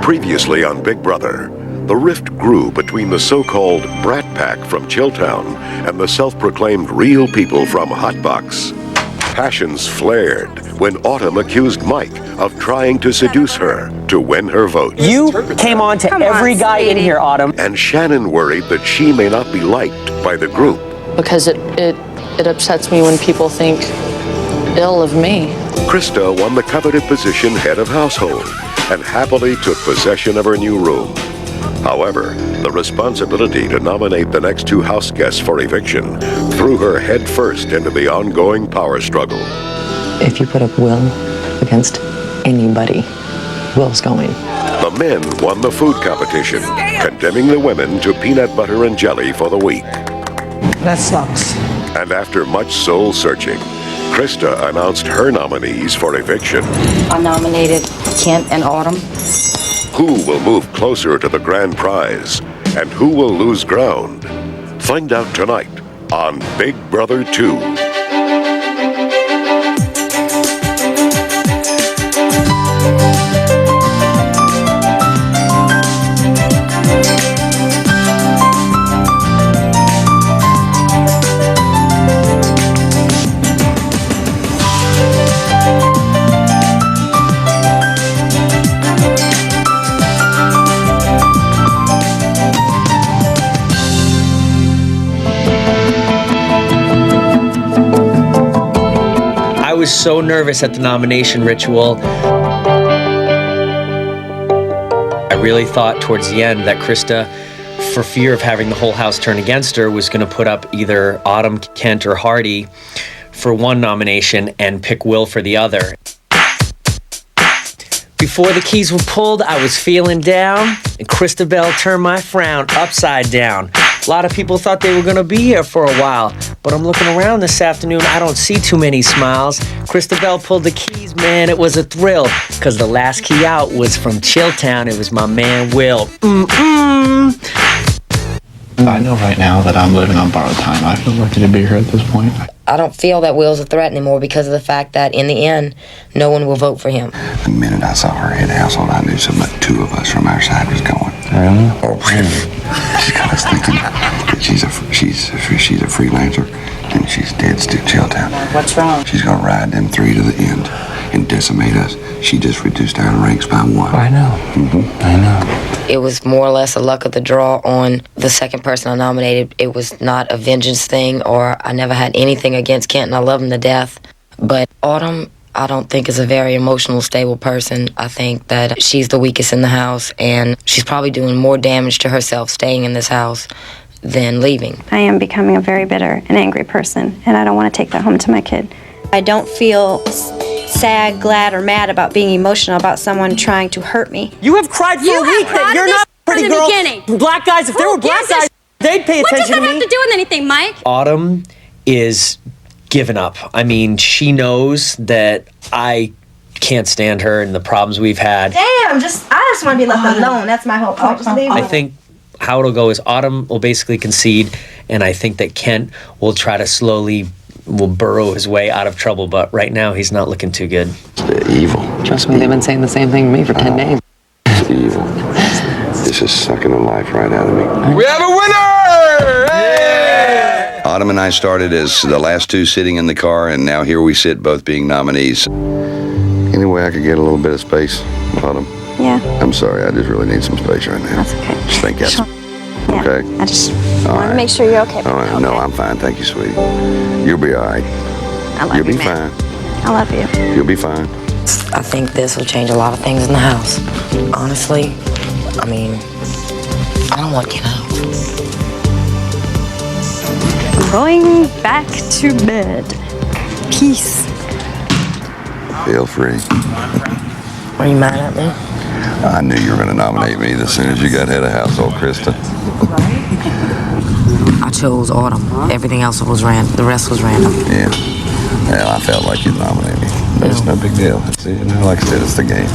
Previously on Big Brother, the rift grew between the so-called Brat Pack from Chilltown and the self-proclaimed real people from Hotbox. Passions flared when Autumn accused Mike of trying to seduce her to win her vote. You came on to every guy in here, Autumn. And Shannon worried that she may not be liked by the group. Because it upsets me when people think ill of me. Krista won the coveted position head of household and happily took possession of her new room. However, the responsibility to nominate the next two house guests for eviction threw her head first into the ongoing power struggle. If you put up Will against anybody, Will's going. The men won the food competition, condemning the women to peanut butter and jelly for the week. That sucks. And after much soul searching, Krista announced her nominees for eviction. I nominated Kent and Autumn. Who will move closer to the grand prize and who will lose ground? Find out tonight on Big Brother 2. I was so nervous at the nomination ritual. I really thought towards the end that Krista, for fear of having the whole house turn against her, was going to put up either Autumn, Kent, or Hardy for one nomination and pick Will for the other. Before the keys were pulled, I was feeling down, and Christabel turned my frown upside down. A lot of people thought they were going to be here for a while, but I'm looking around this afternoon, I don't see too many smiles. Christabel pulled the keys, man, it was a thrill, because the last key out was from Chilltown. It was my man, Will. I know right now that I'm living on borrowed time. I feel lucky to be here at this point. I don't feel that Will's a threat anymore because of the fact that in the end, no one will vote for him. The minute I saw her head household, I knew something about two of us from our side was going. Really? Oh, she got us thinking that she's a freelancer and she's dead still Chilltown. What's wrong? She's gonna ride them three to the end and decimate us. She just reduced our ranks by one. I know. I know. It was more or less a luck of the draw on the second person I nominated. It was not a vengeance thing, or I never had anything against Kent, and I love him to death. But Autumn, I don't think is a very emotional, stable person. I think that she's the weakest in the house, and she's probably doing more damage to herself staying in this house than leaving. I am becoming a very bitter and angry person, and I don't want to take that home to my kid. I don't feel sad, glad, or mad about being emotional about someone trying to hurt me. You have cried for a week that you're not a pretty girl. Black guys, if there were black guys, they'd pay attention to me. What does that have to do with anything, Mike? Autumn is giving up. I mean, she knows that I can't stand her and the problems we've had. Damn, I just want to be left alone. That's my whole point. Just leave me. I think how it'll go is Autumn will basically concede, and I think that Kent will try to slowly will burrow his way out of trouble, but right now he's not looking too good. It's evil. Trust me, they've been saying the same thing to me for 10 days. It's evil. This is sucking the life right out of me. We have a winner! Hey! Autumn and I started as the last two sitting in the car, and now here we sit, both being nominees. Any way I could get a little bit of space, Autumn? Yeah, I'm sorry, I just really need some space right now. that's okay. Just think that's Yeah. okay. I just All want to right. make sure you're okay. All right, no, I'm fine, thank you, sweetie. You'll be all right. I love You'll you, be man. fine. I love you. You'll be fine. I think this will change a lot of things in the house. Honestly, I mean, I don't want to get out. I'm going back to bed. Peace. Feel free. Are you mad at me? I knew you were going to nominate me as soon as you got head of household, Krista. I chose Autumn. Everything else was random. The rest was random. Yeah. Well, I felt like you'd nominate me. But it's no big deal. See, like I said, it's the game.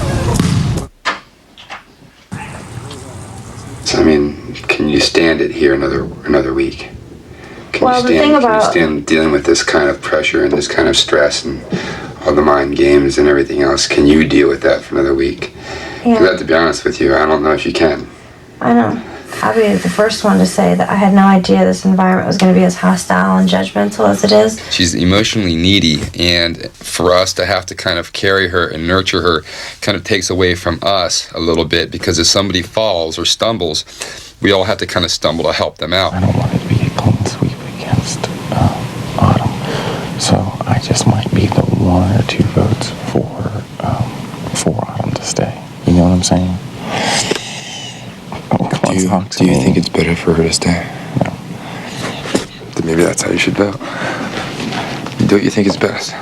So, I mean, can you stand it here another week? Can Well, you the thing can about- you stand dealing with this kind of pressure and this kind of stress and all the mind games and everything else? Can you deal with that for another week? Yeah. But to be honest with you, I don't know if you can. I know. I'll be the first one to say that I had no idea this environment was going to be as hostile and judgmental as it is. She's emotionally needy, and for us to have to kind of carry her and nurture her kind of takes away from us a little bit, because if somebody falls or stumbles, we all have to kind of stumble to help them out. I don't want it to be a clean sweep against Autumn, so I just might be the 1 or 2 votes for Autumn to stay. You know what I'm saying? Do you think it's better for her to stay? No. Then maybe that's how you should vote. You do what you think is best.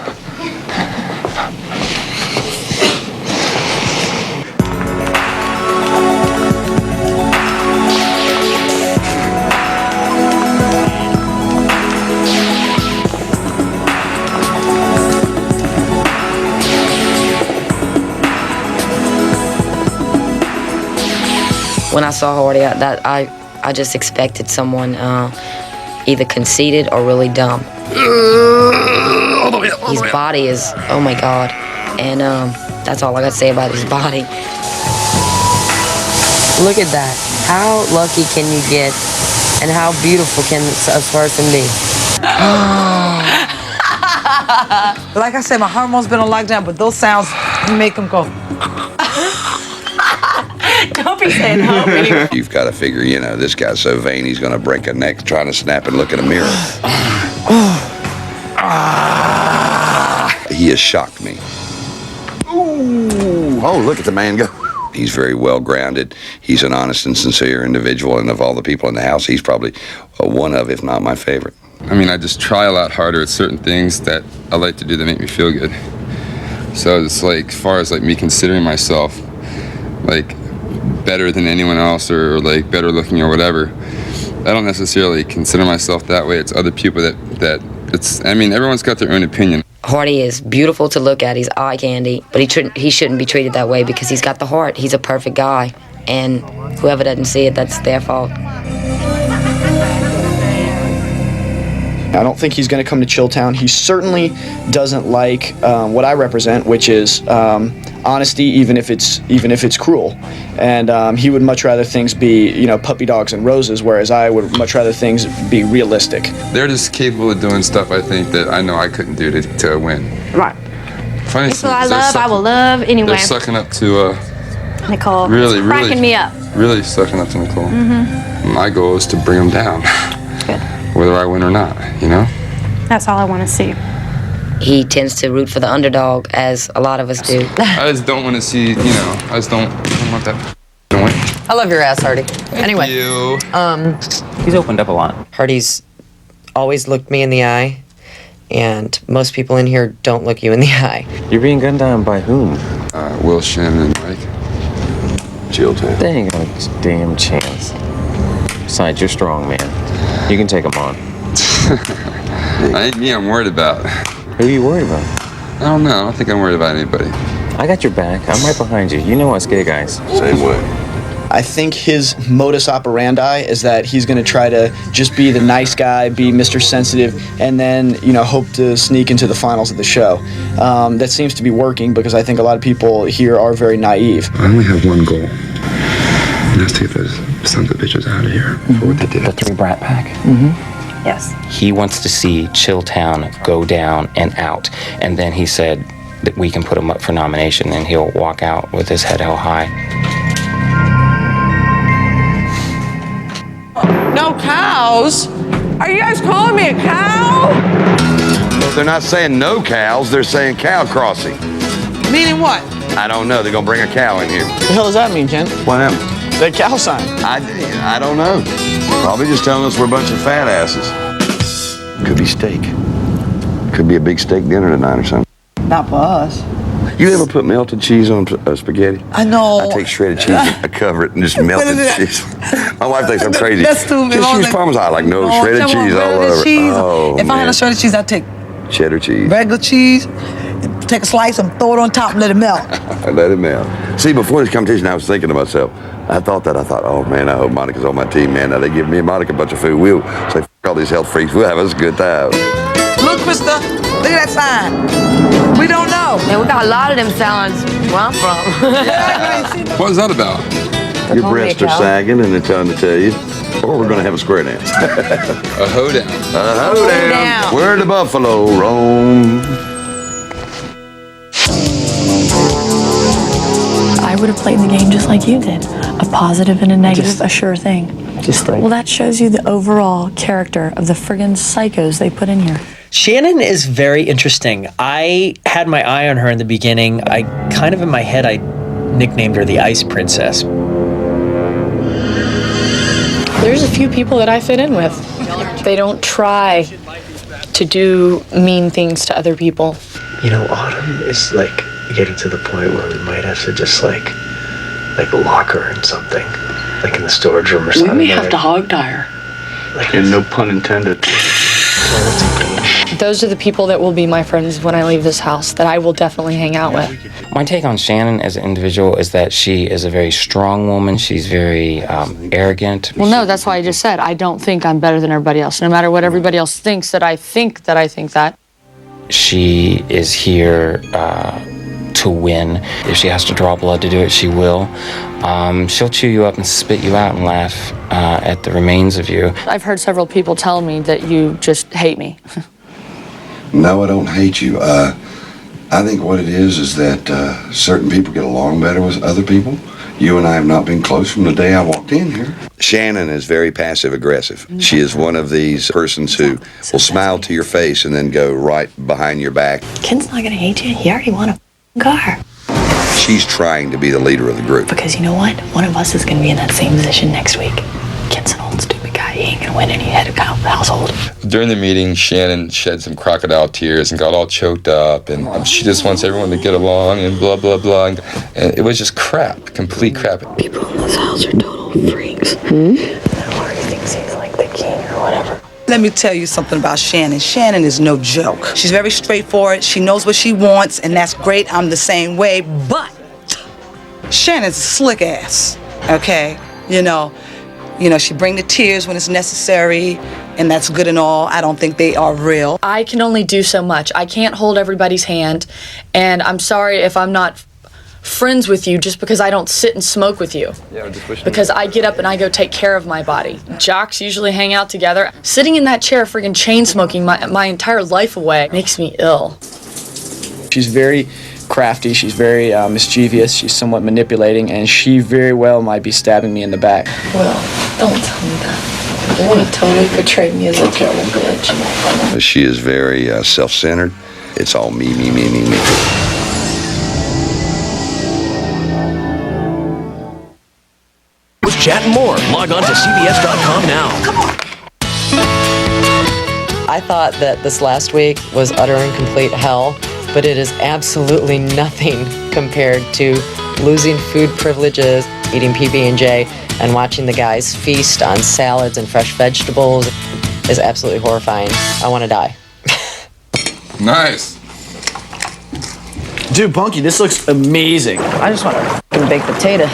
When I saw Hardy, I just expected someone either conceited or really dumb. His body is, oh my God. And that's all I got to say about his body. Look at that. How lucky can you get, and how beautiful can a person be? Like I said, my hormones been on lockdown, but those sounds make them go. Don't be saying no. Anyway. You've got to figure, you know, this guy's so vain, he's going to break a neck trying to snap and look in a mirror. He has shocked me. Ooh. Oh, look at the man go. He's very well grounded. He's an honest and sincere individual, and of all the people in the house, he's probably one of, if not my favorite. I mean, I just try a lot harder at certain things that I like to do that make me feel good. So it's like, as far as like me considering myself like better than anyone else, or like better looking or whatever, I don't necessarily consider myself that way. It's other people that it's, I mean, everyone's got their own opinion. Hardy is beautiful to look at. He's eye candy, but he shouldn't be treated that way because he's got the heart. He's a perfect guy, and whoever doesn't see it, that's their fault. I don't think he's going to come to Chilltown. He certainly doesn't like what I represent, which is honesty, even if it's cruel. And he would much rather things be, you know, puppy dogs and roses, whereas I would much rather things be realistic. They're just capable of doing stuff, I think, that I know I couldn't do to win. Right. Funny So I will love anyway. They're sucking up to Nicole. Really, it's cracking me up. Really sucking up to Nicole. Mm-hmm. My goal is to bring them down. Good. Whether I win or not, you know? That's all I want to see. He tends to root for the underdog, as a lot of us do. I just don't want to see, you know, I don't want that to win. I love your ass, Hardy. Anyway, you. He's opened up a lot. Hardy's always looked me in the eye, and most people in here don't look you in the eye. You're being gunned down by whom? Will, Shannon, and Mike. Chilltown. They ain't got a damn chance. Besides, you're strong, man. You can take them on. Ain't me I'm worried about. Who are you worried about? I don't know. I don't think I'm worried about anybody. I got your back. I'm right behind you. You know us gay guys. Same way. I think his modus operandi is that he's going to try to just be the nice guy, be Mr. Sensitive, and then, you know, hope to sneak into the finals of the show. That seems to be working because I think a lot of people here are very naive. I only have one goal. And that's to get those sons of bitches out of here for what they did. The 3 Brat Pack? Mm-hmm. Yes. He wants to see Chilltown go down and out. And then he said that we can put him up for nomination and he'll walk out with his head held high. No cows? Are you guys calling me a cow? Well, they're not saying no cows, they're saying cow crossing. Meaning what? I don't know, they're gonna bring a cow in here. What the hell does that mean, Ken? What happened? The cow sign. I don't know. Probably just telling us we're a bunch of fat asses. Could be steak. Could be a big steak dinner tonight or something. Not for us. You ever put melted cheese on spaghetti? I know. I take shredded cheese, I cover it, and just melted cheese. My wife thinks I'm crazy. That's stupid. Just use Parmesan. Like, no, shredded cheese all over. Cheese. Oh, if I had a shredded cheese, I'd take cheddar cheese. regular cheese, and take a slice and throw it on top and let it melt. Let it melt. See, before this competition, I was thinking to myself, I thought, oh man, I hope Monica's on my team, man. Now they give me and Monica a bunch of food. We'll say, f all these health freaks, we'll have us a good time. Look, mister, look at that sign. We don't know. Man, we got a lot of them signs. where I'm from. What was that about? Your breasts are sagging and they're trying to tell you. Or we're going to have a square dance. A hoedown. A hoedown. Where the buffalo roam. I would have played the game just like you did. A positive and a negative, a sure thing. Well, that shows you the overall character of the friggin' psychos they put in here. Shannon is very interesting. I had my eye on her in the beginning. I kind of in my head, I nicknamed her the Ice Princess. There's a few people that I fit in with. They don't try to do mean things to other people. You know, Autumn is like getting to the point where we might have to just like lock her in something, like in the storage room or something. We may have to hog tie her. Like, and no pun intended. Those are the people that will be my friends when I leave this house, that I will definitely hang out with. My take on Shannon as an individual is that she is a very strong woman. She's very arrogant. Well, no, that's why I just said I don't think I'm better than everybody else. No matter what everybody else thinks, that I think that. She is here to win. If she has to draw blood to do it, she will. She'll chew you up and spit you out and laugh at the remains of you. I've heard several people tell me that you just hate me. No, I don't hate you. I think what it is that certain people get along better with other people. You and I have not been close from the day I walked in here. Shannon is very passive-aggressive. She is one of these persons who will smile to your face and then go right behind your back. Ken's not gonna hate you. He already won a car. She's trying to be the leader of the group. Because you know what? One of us is gonna be in that same position next week. Ken's an old stupid guy. He ain't gonna win any head of household. During the meeting, Shannon shed some crocodile tears and got all choked up, and she just wants everyone to get along and blah, blah, blah. And it was just crap, complete crap. People in this house are total freaks. Laurie thinks he's like the king or whatever. Let me tell you something about Shannon. Shannon is no joke. She's very straightforward. She knows what she wants, and that's great. I'm the same way, but Shannon's a slick ass, okay? You know, she bring the tears when it's necessary, and that's good and all. I don't think they are real. I can only do so much. I can't hold everybody's hand, and I'm sorry if I'm not friends with you just because I don't sit and smoke with you. Yeah, just because I get up and I go take care of my body. Jocks usually hang out together. Sitting in that chair friggin' chain smoking my entire life away makes me ill. She's very crafty, she's very mischievous, she's somewhat manipulating, and she very well might be stabbing me in the back. Well, don't tell me that. The one who totally portrayed me as a terrible bitch. She is very self-centered. It's all me, me, me, me, me. With chat and more, log on to CBS.com now. Come on. I thought that this last week was utter and complete hell, but it is absolutely nothing compared to losing food privileges, eating PB&J, and watching the guys feast on salads and fresh vegetables is absolutely horrifying. I want to die. Nice. Dude, Bunky, this looks amazing. I just want a baked potato.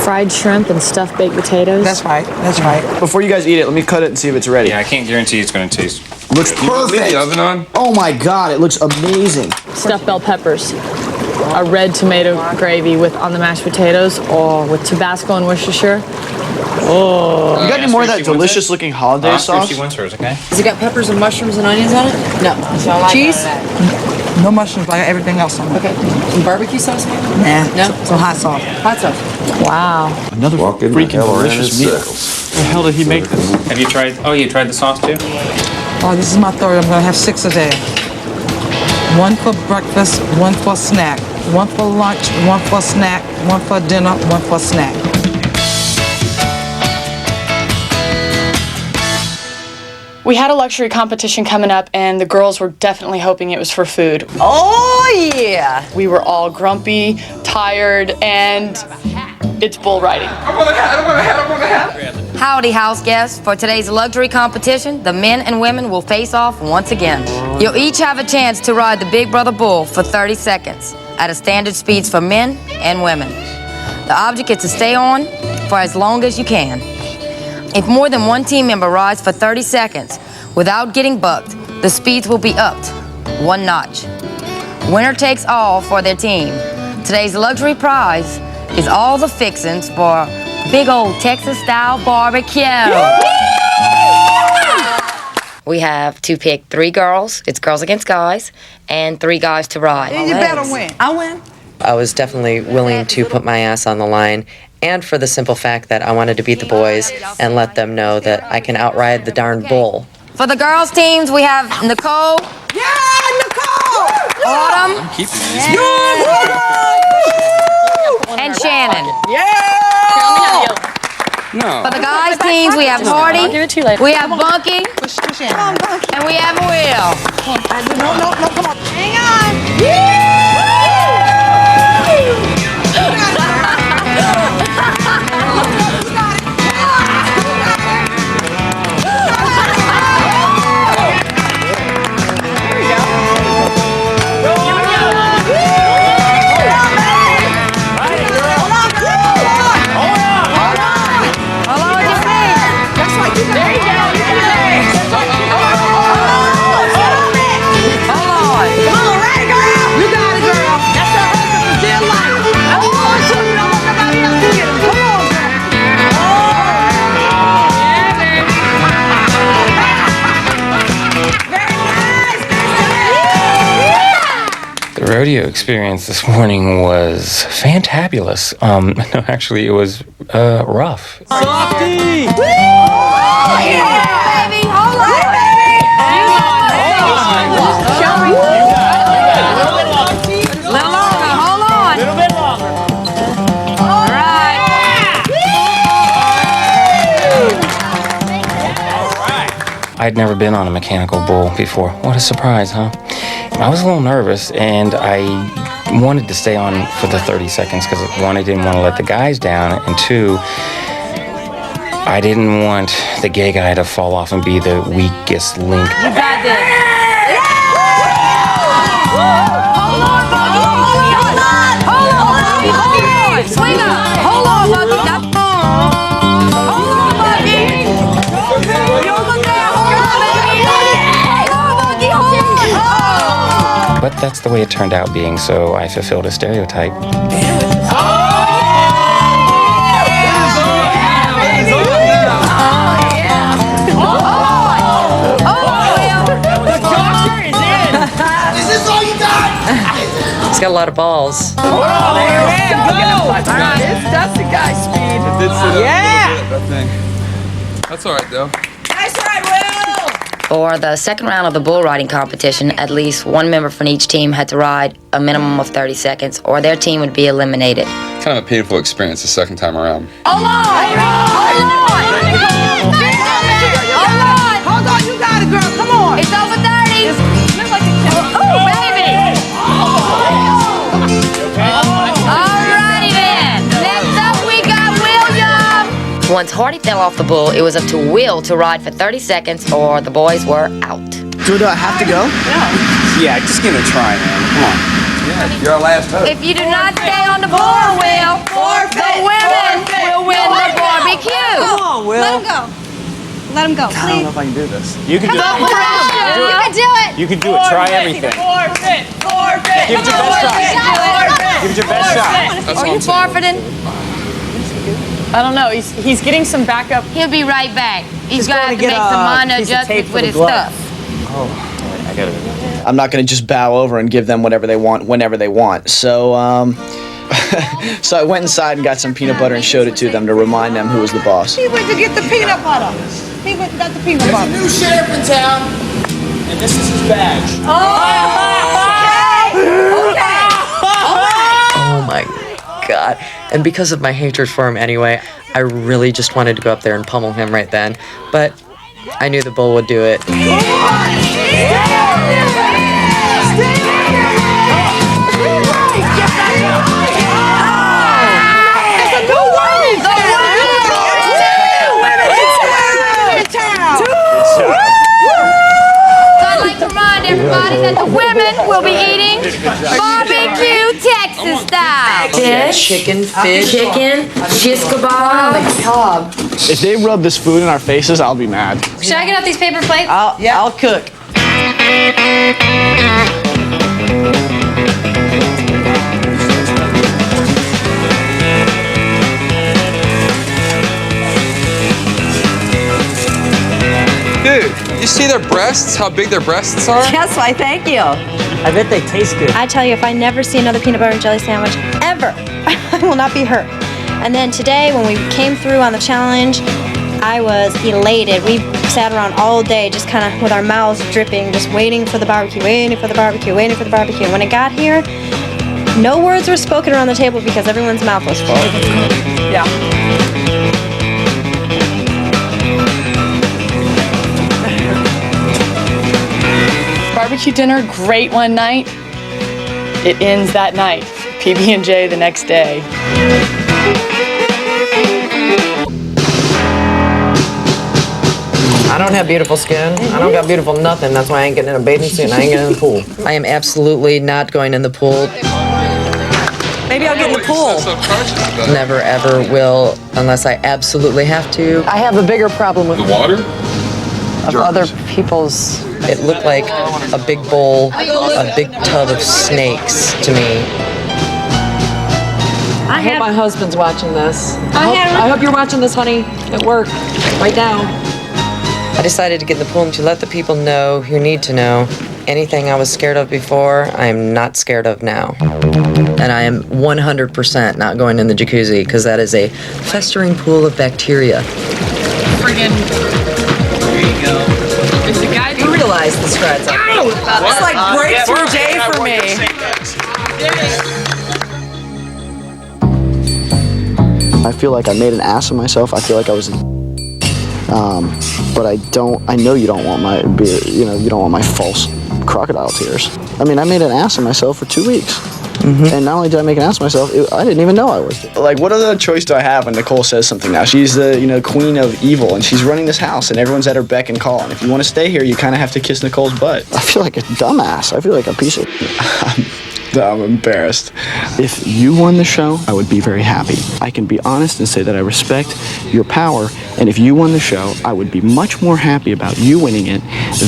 Fried shrimp and stuffed baked potatoes. That's right. Before you guys eat it, let me cut it and see if it's ready. Yeah, I can't guarantee it's going to taste. Looks perfect. Leave the oven on? Oh my God, it looks amazing. Stuffed bell peppers. A red tomato gravy on the mashed potatoes, or with Tabasco and Worcestershire. Oh. You got any more of that delicious looking holiday sauce? She wants hers, okay? Has it got peppers and mushrooms and onions on it? No. Cheese? No mushrooms, like everything else on it. Okay. Some barbecue sauce maybe? Nah. No? Some hot sauce. Hot sauce. Wow. Another freaking delicious meal. The hell did he make this? Have you tried? Oh, you tried the sauce too? Oh, this is my third. I'm gonna have 6 a day. 1 for breakfast, 1 for snack, 1 for lunch, 1 for snack, 1 for dinner, 1 for snack. We had a luxury competition coming up, and the girls were definitely hoping it was for food. Oh, yeah. We were all grumpy, tired, and it's bull riding. I want a hat. Howdy, house guests. For today's luxury competition, the men and women will face off once again. You'll each have a chance to ride the Big Brother Bull for 30 seconds at a standard speeds for men and women. The object is to stay on for as long as you can. If more than one team member rides for 30 seconds without getting bucked, the speeds will be upped 1 notch. Winner takes all for their team. Today's luxury prize is all the fixings for big old Texas-style barbecue. We have to pick 3 girls. It's girls against guys, and 3 guys to ride. You better win. I win. I was definitely willing to put my ass on the line, and for the simple fact that I wanted to beat the boys and let them know that I can outride the darn bull. For the girls' teams, we have Nicole. Yeah, Nicole! Autumn. I'm keeping these. And Shannon. No. For the guys' teams, we have Hardy. I'll give it to you later. We have Bunky. Come on, Bunky. And we have Will. No, come on. Hang on. The rodeo experience this morning was fantabulous. No, actually, it was rough. Softy! Baby, hold on. Little longer, hold on. Little bit longer. All right. I'd never been on a mechanical bull before. What a surprise, huh? I was a little nervous, and I wanted to stay on for the 30 seconds because, 1, I didn't want to let the guys down, and 2, I didn't want the gay guy to fall off and be the weakest link. You got this. Swing up. Hold on, Bunky. Hold on, Bunky. You look there. Hold on, baby. Hold on, Bunky. Hold on. But that's the way it turned out being, so I fulfilled a stereotype. He's got a lot of balls. All right, that's the guy speed. It did sit up Yeah. a little bit, that thing. That's all right, though. Nice ride, Will. For the second round of the bull riding competition, at least 1 member from each team had to ride a minimum of 30 seconds, or their team would be eliminated. Kind of a painful experience the second time around. Hold on! Hold on, you got it, girl. Come on. It's over 30. Oh, baby! Alrighty then. Next up, we got William. Once Hardy fell off the bull, it was up to Will to ride for 30 seconds, or the boys were out. Do I have to go? Yeah, just give it a try, man. Come on. Yeah, you're our last hope. If you do not stay on the bull, Will, the women will win the barbecue. Come on, Will. Let him go. Let him go, I don't please. know if I can do this. You can do Come it. on, Pressure. You can do it. You can do it. Try everything. Forfeit. Give it your best shot. Give it your best shot. Are you forfeiting? I don't know. He's getting some backup. He'll be right back. He's gonna have to get make some minor piece of tape adjustments for with the his glove. stuff. Oh, I got it. I'm not going to just bow over and give them whatever they want whenever they want. So, so I went inside and got some peanut butter and showed it to them to remind them who was the boss. He went to get the peanut butter. He went and got the peanut butter. New sheriff in town, and this is his badge. Oh my God. And because of my hatred for him anyway, I really just wanted to go up there and pummel him right then. But I knew the bull would do it. Everybody that the women will be eating barbecue Texas style. Fish, Chicken, fish. chicken, shish kebab. If they rub this food in our faces, I'll be mad. Should I get out these paper plates? I'll cook. Dude, you see their breasts? How big their breasts are? Yes, why, thank you. I bet they taste good. I tell you, if I never see another peanut butter and jelly sandwich ever, I will not be hurt. And then today, when we came through on the challenge, I was elated. We sat around all day just kind of with our mouths dripping, just waiting for the barbecue, waiting for the barbecue, waiting for the barbecue. When it got here, no words were spoken around the table because everyone's mouth was full. Yeah. Barbecue dinner, great one night. It ends that night. PB&J the next day. I don't have beautiful skin. I don't got beautiful nothing. That's why I ain't getting in a bathing suit and I ain't getting in the pool. I am absolutely not going in the pool. Maybe I'll get in the pool. Never ever will unless I absolutely have to. I have a bigger problem with The water? of other people's. It looked like a big bowl, a big tub of snakes to me. I hope my husband's watching this. I hope you're watching this, honey, at work, right now. I decided to get in the pool and to let the people know who need to know. Anything I was scared of before, I am not scared of now. And I am 100% not going in the jacuzzi because that is a festering pool of bacteria. Friggin'. There you go. It's the guy You realize the strides I made. It's like breakthrough day for me. I feel like I made an ass of myself. I feel like I was, but I know you don't want my, you don't want my false crocodile tears. I mean, I made an ass of myself for 2 weeks. And not only did I make an ass of myself, I didn't even know I was. Like, what other choice do I have when Nicole says something now? She's the, queen of evil, and she's running this house, and everyone's at her beck and call. And if you want to stay here, you kind of have to kiss Nicole's butt. I feel like a dumbass. I feel like a piece of... I'm embarrassed. If you won the show, I would be very happy. I can be honest and say that I respect your power, and if you won the show, I would be much more happy about you winning it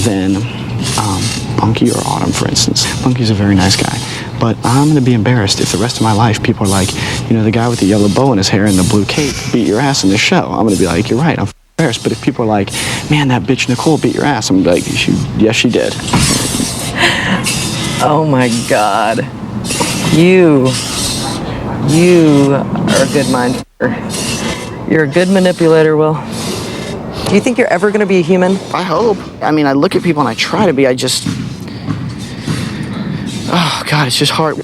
than Bunky or Autumn, for instance. Bunky's a very nice guy, but I'm going to be embarrassed if the rest of my life people are like, the guy with the yellow bow in his hair and the blue cape beat your ass in this show. I'm going to be like, you're right, I'm embarrassed. But if people are like, man, that bitch Nicole beat your ass, I'm like, yes, she did. Oh my God. You are a good mind f***er. You're a good manipulator, Will. Do you think you're ever gonna be a human? I hope. I mean, I look at people and I try to be, oh God, it's just hard.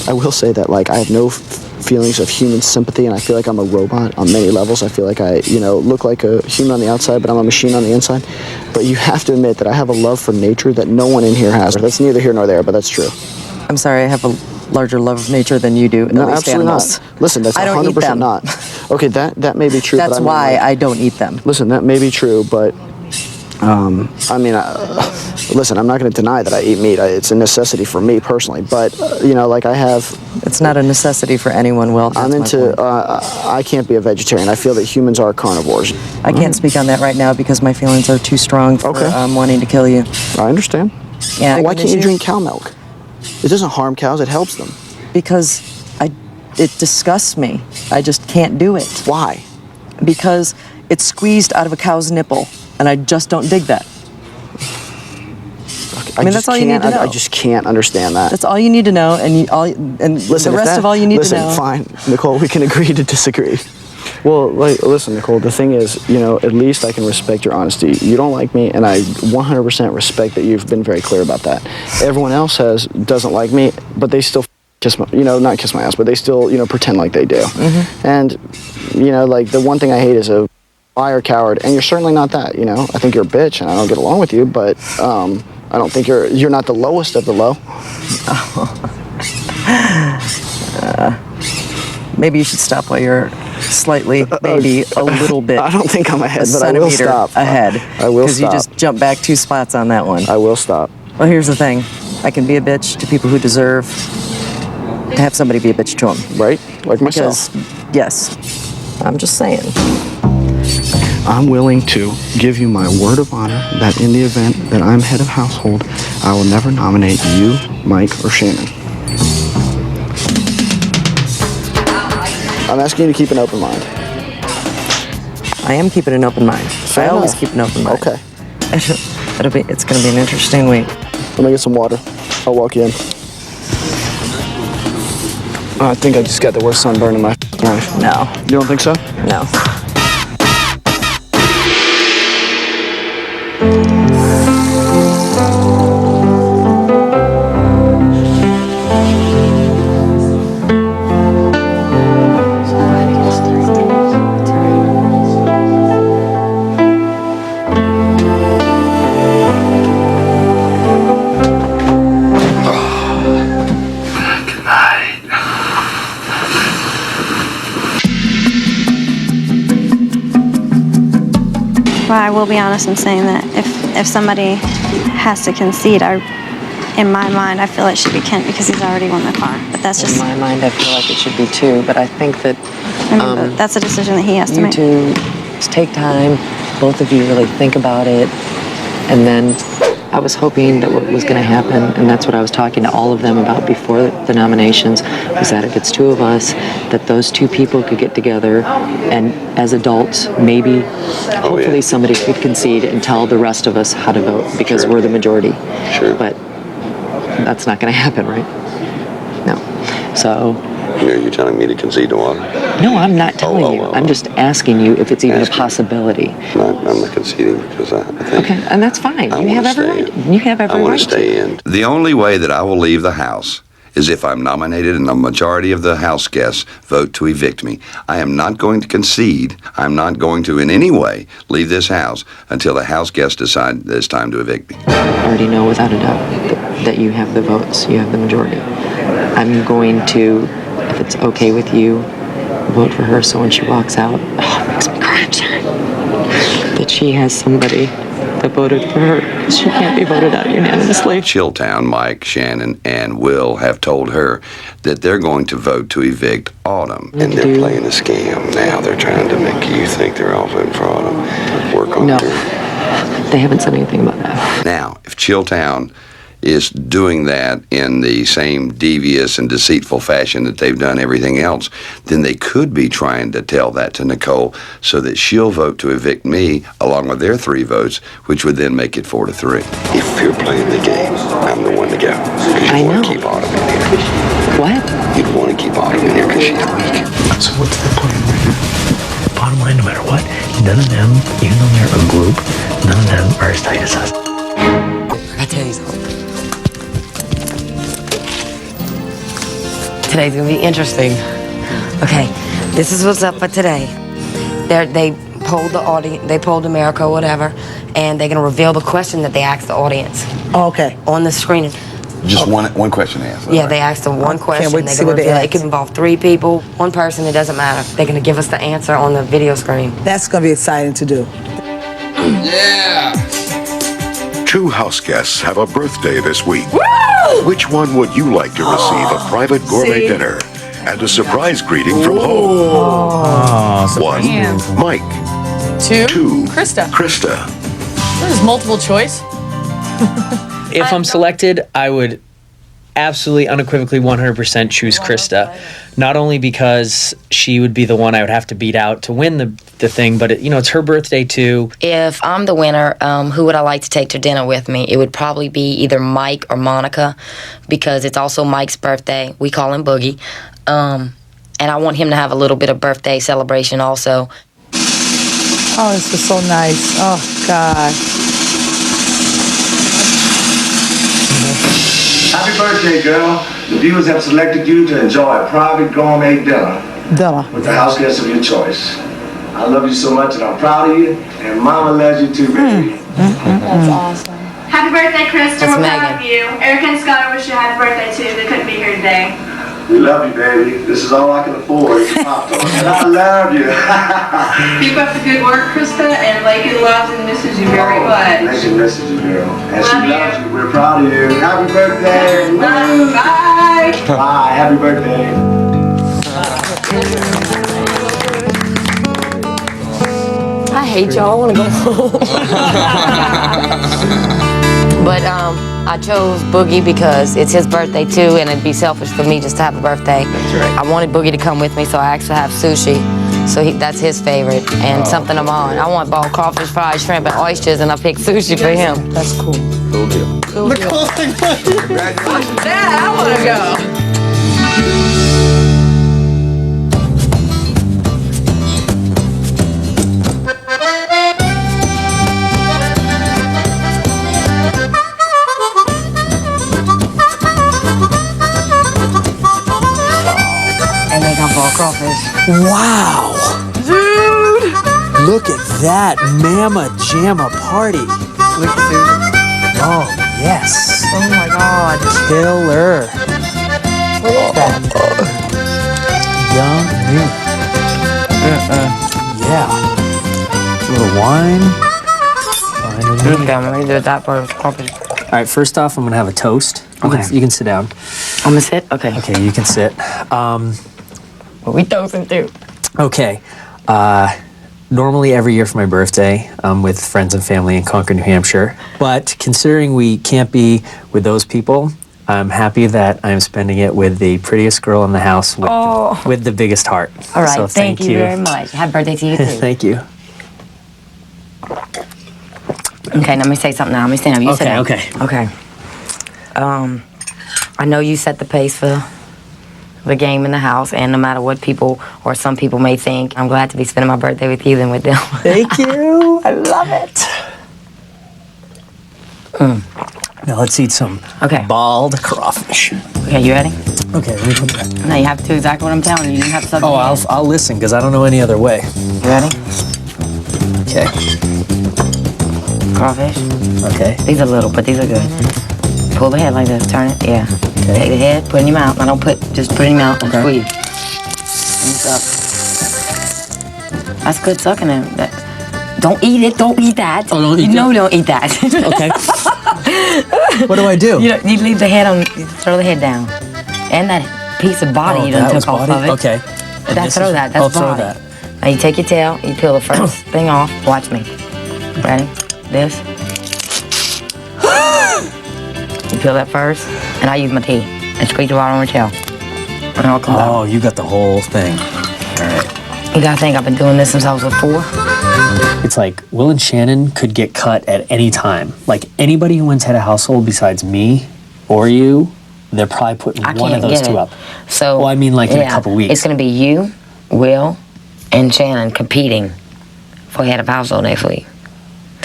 I will say that, I have no feelings of human sympathy, and I feel like I'm a robot on many levels. I feel like I, look like a human on the outside, but I'm a machine on the inside. But you have to admit that I have a love for nature that no one in here has. That's neither here nor there, but that's true. I'm sorry, I have a larger love of nature than you do. No, absolutely not. Listen, that's 100% not. Okay, that may be true. That's but why I don't eat them. Listen, that may be true, but listen, I'm not going to deny that I eat meat. It's a necessity for me personally, but I have. It's not a necessity for anyone, Will. I'm into. I can't be a vegetarian. I feel that humans are carnivores. I can't speak on that right now because my feelings are too strong for wanting to kill you. I understand. Yeah. Well, why can't you drink cow milk? It doesn't harm cows. It helps them. Because it disgusts me. I just can't do it. Why? Because it's squeezed out of a cow's nipple, and I just don't dig that. Okay, that's all you need to know. I just can't understand that. That's all you need to know, and listen, the rest of all you need to know. Listen, fine, Nicole, we can agree to disagree. Well, listen, Nicole, the thing is, at least I can respect your honesty. You don't like me, and I 100% respect that you've been very clear about that. Everyone else doesn't like me, but they still kiss my, not kiss my ass, but they still, pretend like they do. And, the one thing I hate is a liar, coward, and you're certainly not that, I think you're a bitch, and I don't get along with you, but I don't think you're not the lowest of the low. Maybe you should stop while you're slightly, maybe a little bit. I don't think I'm ahead, but I will stop. Ahead. I will stop. Because you just jumped back 2 spots on that one. I will stop. Well, here's the thing. I can be a bitch to people who deserve to have somebody be a bitch to them. Right? Like myself. Because, yes. I'm just saying. I'm willing to give you my word of honor that in the event that I'm head of household, I will never nominate you, Mike, or Shannon. I'm asking you to keep an open mind. I am keeping an open mind. I always keep an open mind. Okay. It's going to be an interesting week. Let me get some water. I'll walk you in. I think I just got the worst sunburn in my life. No. You don't think so? No. Well, I will be honest in saying that if somebody has to concede, in my mind, I feel it should be Kent because he's already won the car. But that's just... In my mind, I feel like it should be too, but I think that... but that's a decision that he has to you make. two just take time, both of you really think about it, and then I was hoping that what was going to happen, and that's what I was talking to all of them about before the nominations, was that if it's two of us, that those two people could get together and as adults, maybe, hopefully somebody could concede and tell the rest of us how to vote because we're the majority. Sure. But that's not going to happen, right? No. So... You're telling me to concede to water? No, I'm not telling you. I'm just asking you if it's even a possibility. I'm not conceding because I think... Okay, and that's fine. You have every right. You have every right. I want to stay in. The only way that I will leave the house is if I'm nominated and the majority of the House guests vote to evict me. I am not going to concede. I'm not going to in any way leave this house until the House guests decide that it's time to evict me. I already know without a doubt that you have the votes. You have the majority. I'm going to, if it's okay with you, vote for her so when she walks out, it makes me cry inside, that she has somebody that voted for her, because she can't be voted out unanimously. Chilltown, Mike, Shannon, and Will have told her that they're going to vote to evict Autumn, and they're playing a scam now. They're trying to make you think they're all voting for Autumn. Work on No, they haven't said anything about that. Now, if Chilltown is doing that in the same devious and deceitful fashion that they've done everything else, then they could be trying to tell that to Nicole so that she'll vote to evict me along with their 3 votes, which would then make it 4-3. If you're playing the game, I'm the one to go. Because you want to keep Autumn in here. What? You'd want to keep Autumn in here because she's weak. So what's the plan? Bottom line, no matter what, none of them, even though they're a group, none of them are as tight as us. I tell you something. Today's gonna be interesting. Okay, this is what's up for today. They polled the audience, they polled America, whatever, and they're gonna reveal the question that they asked the audience. Okay. On the screen. Just one question to answer. Yeah, they asked them one question. wait to They're see gonna what they reveal it. It ask. could involve 3 people, 1 person. It doesn't matter. They're gonna give us the answer on the video screen. That's gonna be exciting to do. Yeah. 2 house guests have a birthday this week. Which one would you like to receive a private gourmet dinner and a surprise greeting from home? 1, Mike. 2, 2, Krista. Krista. There's multiple choice. If I'm selected, I would absolutely unequivocally 100% choose Krista. Not only because she would be the one I would have to beat out to win the thing, but it's her birthday too. If I'm the winner, who would I like to take to dinner with me? It would probably be either Mike or Monica, because it's also Mike's birthday. We call him Boogie. And I want him to have a little bit of birthday celebration also. Oh, this is so nice. Oh, God. Happy birthday, girl. The viewers have selected you to enjoy a private gourmet dinner with the house guests of your choice. I love you so much and I'm proud of you, and Mama loves you too, baby. That's awesome. Happy birthday, Krista. That's We're Megan. proud of you. Erica and Scott wish you a happy birthday too. They couldn't be here today. We love you, baby. This is all I can afford. Pop-Tarts. And I love you. Keep up the good work, Krista, and Lakin loves and misses you very much. Lakin misses you, girl. And Love she you. loves you. We're proud of you. Happy birthday. Bye. Bye. Happy birthday. I hate y'all. I want to go home. But I chose Boogie because it's his birthday too, and it'd be selfish for me just to have a birthday. That's right. I wanted Boogie to come with me, so I actually have sushi. So that's his favorite, and something of mine. I want bald crawfish, fried shrimp, and oysters, and I picked sushi for him. That's cool. Cool deal. Cool deal. Congratulations. Dad, I want to go. And they got bald crawfish. Wow. Dude. Look at that Mama Jamma party. Look at Susan. Oh, yes. Oh my God. Killer. Look at that. Yummy. Yeah. A little wine. Okay, I'm gonna do that for crawfish. All right, first off, I'm gonna have a toast. You can sit down. I'm gonna sit? Okay. Okay, you can sit. What we toasting to? Okay. Normally every year for my birthday, I'm with friends and family in Concord, New Hampshire. But considering we can't be with those people, I'm happy that I'm spending it with the prettiest girl in the house with the biggest heart. All right, So thank you very much. Happy birthday to you too. Thank you. Okay, let me say something now. Let me stand up. You sit down. Okay. I know you set the pace for the game in the house, and no matter what people or some people may think, I'm glad to be spending my birthday with you than with them. Thank you. I love it. Now let's eat some bald crawfish. Okay, you ready? Okay, let me put that. Now you have to do exactly what I'm telling you. You have to. Oh, I'll listen because I don't know any other way. You ready? Okay. Crawfish. Okay. These are little, but these are good. Pull the head like this. Turn it. Yeah. Okay. Take the head. Put it in your mouth. Now just put it in your mouth and squeeze. And suck. That's good sucking it. Don't eat it. Don't eat that. Oh, don't eat No, don't eat that. Okay. What do I do? You leave the head on. Throw the head down, and that piece of body you done took off of it. Okay. Throw that. That's I'll body. throw that. Now you take your tail. You peel the first thing off. Watch me. Ready? This. You peel that first, and I use my teeth and squeeze the bottom of your tail. And I'll come out. Oh, you got the whole thing. All right. You gotta think I've been doing this since I was 4. It's like Will and Shannon could get cut at any time. Like anybody who wins head of household besides me or you, they're probably putting one of those two up. So, well, I mean, like in a couple weeks. It's gonna be you, Will, and Shannon competing for head of household next week.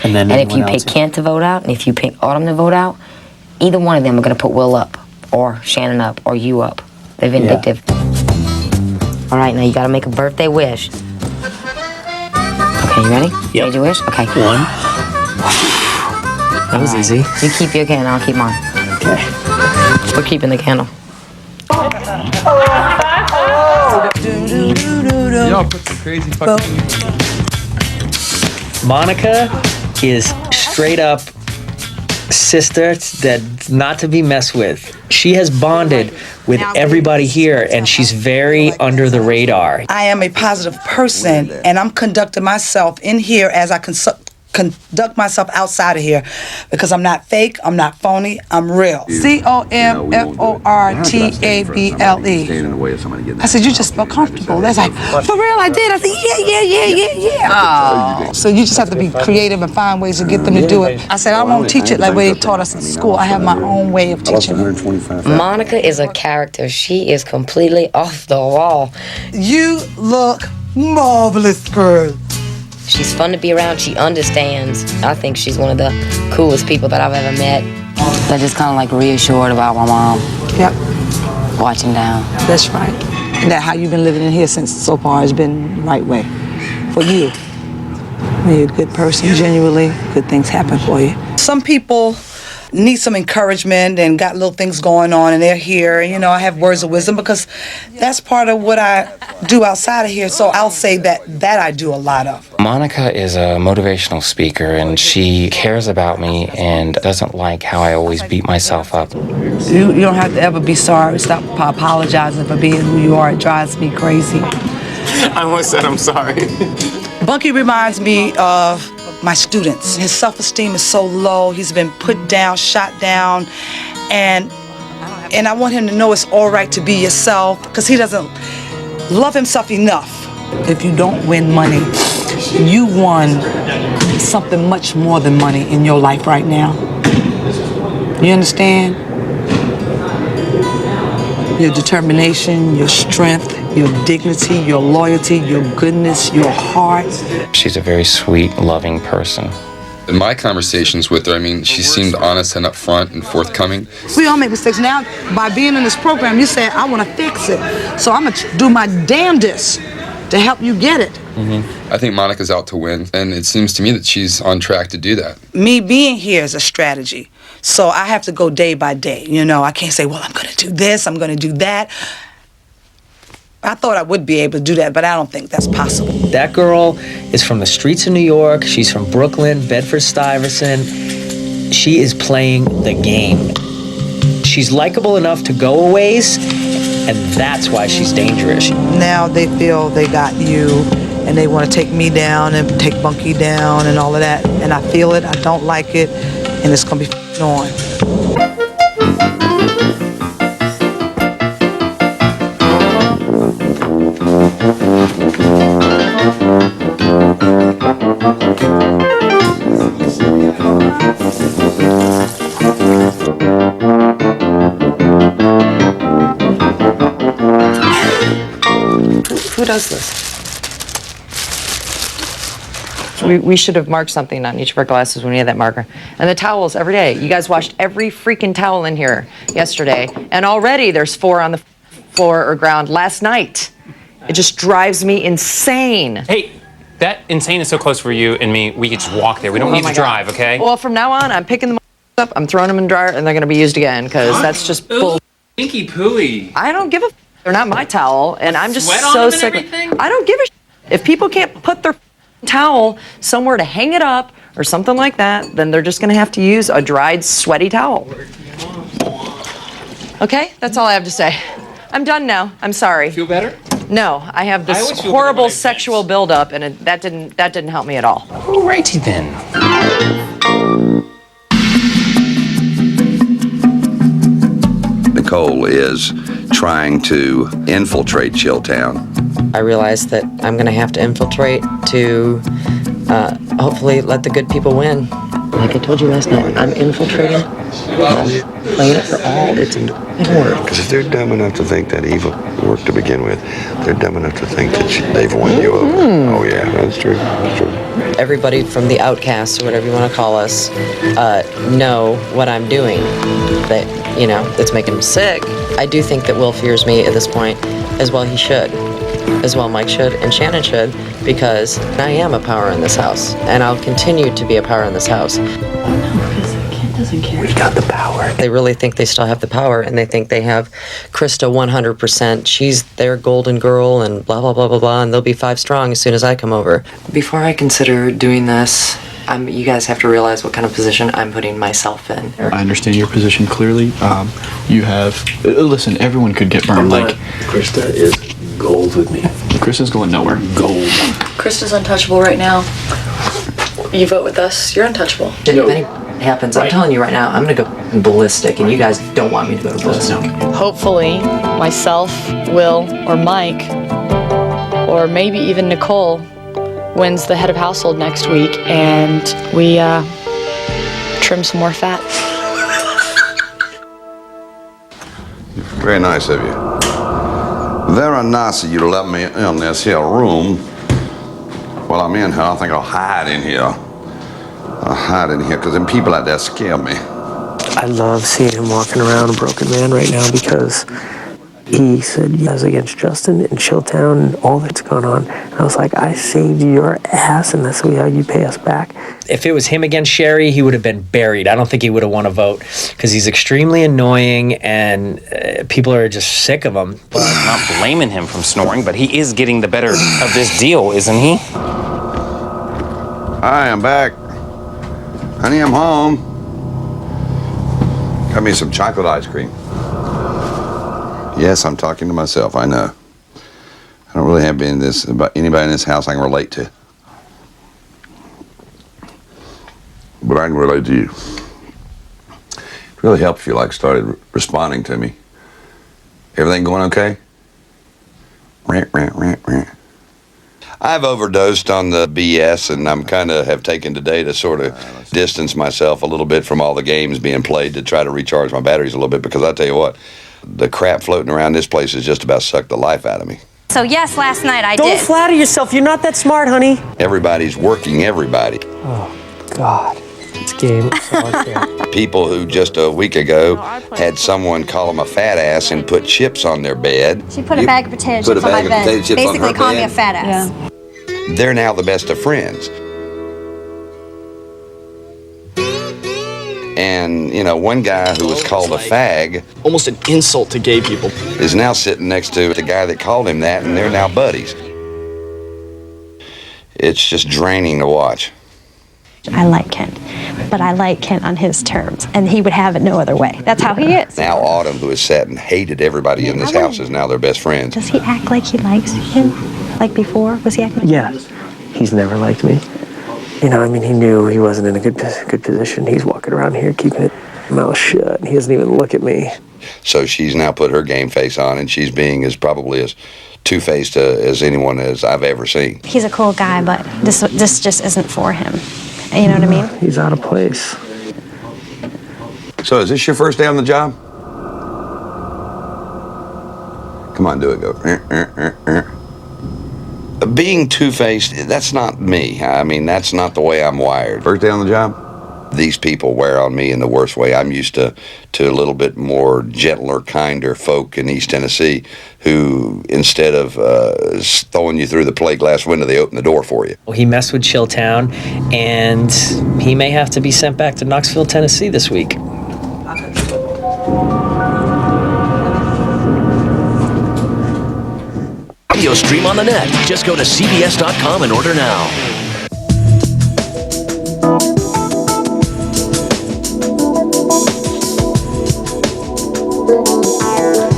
And then if you pick Kent to vote out, and if you pick Autumn to vote out, either one of them are gonna put Will up, or Shannon up, or you up. They're vindictive. Yeah. All right, now you gotta make a birthday wish. Okay, you ready? Yep. Made your wish? Okay. 1. That was easy. You keep your candle, I'll keep mine. Okay. We're keeping the candle. Y'all put some crazy fucking. Monica is straight up sister that not to be messed with. She has bonded with everybody here, and she's very under the radar. I am a positive person, and I'm conducting myself in here as I conduct myself outside of here, because I'm not fake, I'm not phony, I'm real. COMFORTABLE. I said, you just felt comfortable. That's like, for real, I did. I said, yeah. So you just have to be creative and find ways to get them to do it. I said, I won't teach it like they taught us in school. I have my own way of teaching. Monica is a character. She is completely off the wall. You look marvelous, girl. She's fun to be around. She understands. I think she's one of the coolest people that I've ever met. They're just kind of like reassured about my mom. Yep. Watching down. That's right. And that how you've been living in here since so far has been the right way for you. You're a good person, genuinely. Good things happen for you. Some people need some encouragement and got little things going on, and they're here. You know, I have words of wisdom because that's part of what I do outside of here. So I'll say that I do a lot of. Monica is a motivational speaker, and she cares about me and doesn't like how I always beat myself up. You don't have to ever be sorry. Stop apologizing for being who you are. It drives me crazy. I once said I'm sorry. Bunky reminds me of my students. His self-esteem is so low. He's been put down, shot down, and I want him to know it's all right to be yourself, because he doesn't love himself enough if you don't win money, you won something much more than money in your life right now. You understand? Your determination, your strength, your dignity, your loyalty, your goodness, your heart. She's a very sweet, loving person. In my conversations with her, I mean, she seemed honest and upfront and forthcoming. We all make mistakes. Now, by being in this program, you said, I want to fix it. So I'm going to do my damnedest to help you get it. I think Monica's out to win, and it seems to me that she's on track to do that. Me being here is a strategy. So I have to go day by day. You know, I can't say, well, I'm going to do this, I'm going to do that. I thought I would be able to do that, but I don't think that's possible. That girl is from the streets of New York. She's from Brooklyn, Bedford-Stuyvesant. She is playing the game. She's likable enough to go a ways, and that's why she's dangerous. Now they feel they got you, and they want to take me down and take Bunky down and all of that. And I feel it, I don't like it, and it's going to be on. Who does this? We should have marked something on each of our glasses when we had that marker. And the towels every day. You guys washed every freaking towel in here yesterday. And already there's 4 on the floor or ground last night. It just drives me insane. Hey, that insane is so close for you and me. We could just walk there. We don't need to drive, okay? Well, from now on, I'm picking them up, I'm throwing them in the dryer, and they're going to be used again, because that's just bull. Stinky pooey. I don't give a They're not my towel, and I'm just Sweat on so them and sick. everything? I don't give a If people can't put their towel somewhere to hang it up or something like that, then they're just going to have to use a dried, sweaty towel. Okay, that's all I have to say. I'm done now. I'm sorry. Feel better? No, I have I this always feel horrible sexual buildup, and that didn't help me at all. Alrighty then. Nicole is trying to infiltrate Chilltown. I realized that I'm going to have to infiltrate to hopefully let the good people win. Like I told you last night, I'm infiltrating. Playing it for all it's worth. Because if they're dumb enough to think that evil worked to begin with, they're dumb enough to think that they've won you over. Oh yeah, that's true. That's true. Everybody from the outcasts, or whatever you want to call us, know what I'm doing. That, you know, it's making them sick. I do think that Will fears me at this point, as well he should. As well Mike should, and Shannon should, because I am a power in this house, and I'll continue to be a power in this house. Doesn't care. We got the power. They really think they still have the power, and they think they have Krista 100%. She's their golden girl, and blah, blah, blah, blah, blah, and they'll be 5 strong as soon as I come over. Before I consider doing this, you guys have to realize what kind of position I'm putting myself in. I understand your position clearly. You have... listen, everyone could get burned. Krista is gold with me. Krista's going nowhere. Gold. Krista's untouchable right now. You vote with us, you're untouchable. If anything happens, I'm telling you right now, I'm gonna go ballistic, and you guys don't want me to go ballistic. Hopefully, myself, Will, or Mike, or maybe even Nicole, wins the head of household next week, and we trim some more fat. Very nice of you. Very nice of you to let me in this here room. While I'm in here, I think I'll hide in here. I'll hide in here, because them people out there scare me. I love seeing him walking around a broken man right now, because he said he was against Justin in Chilltown and all that's going on. And I was like, I saved your ass, and that's how you pay us back. If it was him against Sherry, he would have been buried. I don't think he would have won a vote, because he's extremely annoying, and people are just sick of him. I'm not blaming him from snoring, but he is getting the better of this deal, isn't he? Hi, I'm back. Honey, I'm home. Got me some chocolate ice cream. Yes, I'm talking to myself, I know. I don't really have anybody in this house I can relate to. But I can relate to you. It really helps if you started responding to me. Everything going okay? Rant, rant, rant, rant. I've overdosed on the BS, and I'm kind of have taken today to sort of distance myself a little bit from all the games being played to try to recharge my batteries a little bit, because I tell you what, the crap floating around this place has just about sucked the life out of me. So yes, last night I Don't did. flatter yourself. You're not that smart, honey. Everybody's working everybody. Oh, God. It's game. So unfair. People who just a week ago had someone call them a fat ass and put chips on their bed. She put a bag of potato chips on my bed. Basically calling me a fat ass. Yeah. They're now the best of friends. And, you know, one guy who was called a fag, almost an insult to gay people, is now sitting next to the guy that called him that, and they're now buddies. It's just draining to watch. I like Kent, but I like Kent on his terms, and he would have it no other way. That's how he is. Now Autumn, who has sat and hated everybody in this house, is now their best friends. Does he act like he likes him? Like before? Was he acting? Yeah. He's never liked me. You know, I mean, he knew he wasn't in a good position. He's walking around here keeping his mouth shut. He doesn't even look at me. So she's now put her game face on, and she's being probably as two-faced as anyone as I've ever seen. He's a cool guy, but this just isn't for him. You know what I mean? He's out of place. So is this your first day on the job? Come on, do it. Go. Being two-faced, that's not me. I mean, that's not the way I'm wired. First day on the job? These people wear on me in the worst way. I'm used to a little bit more gentler, kinder folk in East Tennessee who, instead of throwing you through the plate glass window, they open the door for you. He messed with Chilltown, and he may have to be sent back to Knoxville, Tennessee this week. Video stream on the net. Just go to CBS.com and order now.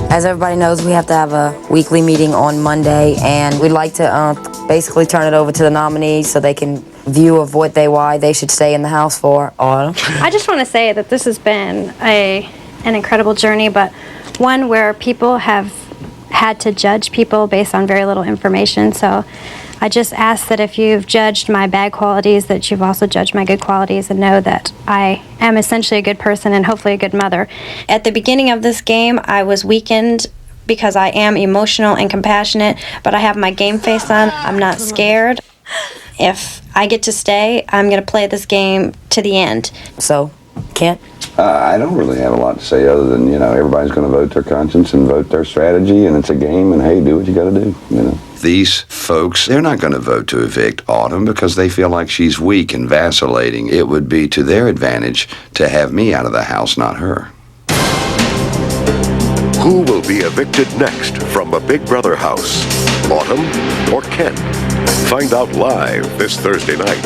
As everybody knows, we have to have a weekly meeting on Monday, and we'd like to basically turn it over to the nominees so they can view of why they should stay in the house for. I just want to say that this has been an incredible journey, but one where people have had to judge people based on very little information. So I just ask that if you've judged my bad qualities, that you've also judged my good qualities, and know that I am essentially a good person and hopefully a good mother. At the beginning of this game, I was weakened because I am emotional and compassionate, but I have my game face on. I'm not scared. If I get to stay, I'm going to play this game to the end. So, Kent? I don't really have a lot to say other than, you know, everybody's going to vote their conscience and vote their strategy, and it's a game, and hey, do what you got to do, you know. These folks, they're not going to vote to evict Autumn because they feel like she's weak and vacillating. It would be to their advantage to have me out of the house, not her. Who will be evicted next from the Big Brother house? Autumn or Kent? Find out live this Thursday night.